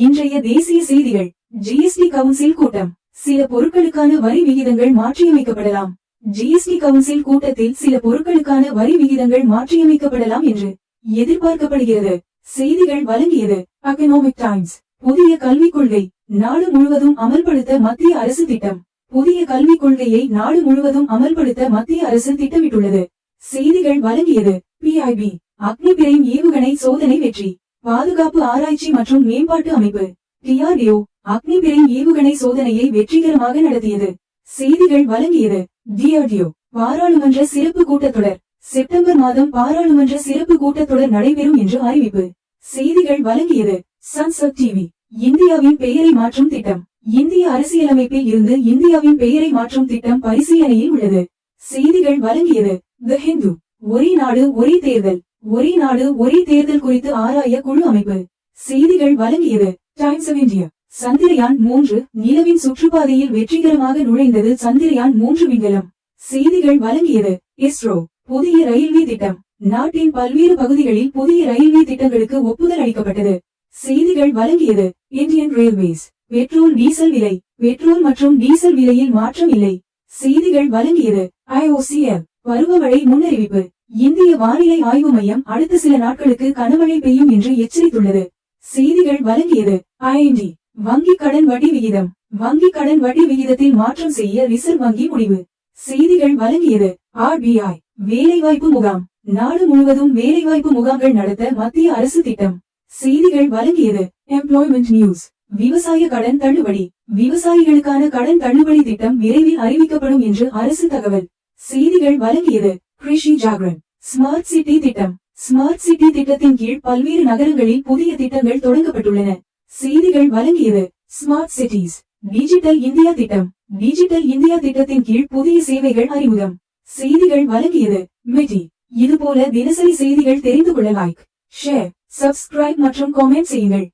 இன்றைய தேசிய செய்திகள். ஜிஎஸ்டி கவுன்சில் கூட்டம். சில பொருட்களுக்கான வரி விகிதங்கள் மாற்றியமைக்கப்படலாம். ஜிஎஸ்டி கவுன்சில் கூட்டத்தில் சில பொருட்களுக்கான வரி விகிதங்கள் மாற்றியமைக்கப்படலாம் என்று எதிர்பார்க்கப்படுகிறது. செய்திகள் வழங்கியது எகனாமிக் டைம்ஸ். புதிய கல்விக் கொள்கை நாடு முழுவதும் அமல்படுத்த மத்திய அரசு திட்டம். புதிய கல்விக் கொள்கையை நாடு முழுவதும் அமல்படுத்த மத்திய அரசு திட்டமிட்டுள்ளது. செய்திகள் வழங்கியது PIB. அக்னி பிரைம் ஏவுகணை சோதனை வெற்றி. பாதுகாப்பு ஆராய்ச்சி மற்றும் மேம்பாட்டு அமைப்பு DRDO அக்னி பிரைம் ஏவுகணை சோதனையை வெற்றிகரமாக நடத்தியது. செய்திகள் வழங்கியது DRDO. பாராளுமன்ற சிறப்பு கூட்டத்தொடர். செப்டம்பர் மாதம் பாராளுமன்ற சிறப்பு கூட்டத்தொடர் நடைபெறும் என்று அறிவிப்பு. செய்திகள் வழங்கியது சன்சத் டிவி. இந்தியாவின் பெயரை மாற்றும் திட்டம். இந்திய அரசியலமைப்பில் இருந்து இந்தியாவின் பெயரை மாற்றும் திட்டம் பரிசீலனையில் உள்ளது. செய்திகள் வழங்கியது தி ஹிந்து. ஒரே நாடு ஒரே தேர்தல். ஒரே நாடு ஒரே தேர்தல் குறித்து ஆராய குழு அமைப்பு. செய்திகள் வழங்கியது டைம்ஸ் ஆஃப் இந்தியா. சந்திரயான் 3 நிலவின் சுற்றுப்பாதையில் வெற்றிகரமாக நுழைந்தது. சந்திரயான் 3 விண்கலம். செய்திகள் வழங்கியது இஸ்ரோ. புதிய ரயில்வே திட்டம். நாட்டின் பல்வேறு பகுதிகளில் புதிய ரயில்வே திட்டங்களுக்கு ஒப்புதல் அளிக்கப்பட்டது. செய்திகள் வழங்கியது இந்தியன் ரயில்வேஸ். பெட்ரோல் டீசல் விலை. பெட்ரோல் மற்றும் டீசல் விலையில் மாற்றம் இல்லை. செய்திகள் வழங்கியது IOCL. பருவமழை முன்னறிவிப்பு. இந்திய வானிலை ஆய்வு மையம் அடுத்த சில நாட்களுக்கு கனமழை பெய்யும் என்று எச்சரித்துள்ளது. செய்திகள் வழங்கியது IND. வங்கி கடன் வட்டி விகிதம். வங்கி கடன் வட்டி விகிதத்தில் மாற்றம் செய்ய ரிசர்வ் வங்கி முடிவு. செய்திகள் வழங்கியது RBI. வேலைவாய்ப்பு முகாம். நாடு முழுவதும் வேலைவாய்ப்பு முகாம்கள் நடத்த மத்திய அரசு திட்டம். செய்திகள் வழங்கியது எம்ப்ளாய்மெண்ட் நியூஸ். விவசாய கடன் தள்ளுபடி. விவசாயிகளுக்கான கடன் தள்ளுபடி திட்டம் விரைவில் அறிவிக்கப்படும் என்று அரசு தகவல். செய்திகள் வழங்கியது கிருஷி ஜாகரன். ஸ்மார்ட் சிட்டி திட்டம். ஸ்மார்ட் சிட்டி திட்டத்தின் கீழ் பல்வேறு நகரங்களில் புதிய திட்டங்கள் தொடங்கப்பட்டுள்ளன. செய்திகள் வழங்கியது ஸ்மார்ட் சிட்டிஸ். டிஜிட்டல் இந்தியா திட்டம். டிஜிட்டல் இந்தியா திட்டத்தின் கீழ் புதிய சேவைகள் அறிமுகம். செய்திகள் வழங்கியது மெட்டி. இதுபோல தினசரி செய்திகள் தெரிந்து கொள்ள லைக், ஷேர், சப்ஸ்கிரைப் மற்றும் காமெண்ட் செய்யுங்கள்.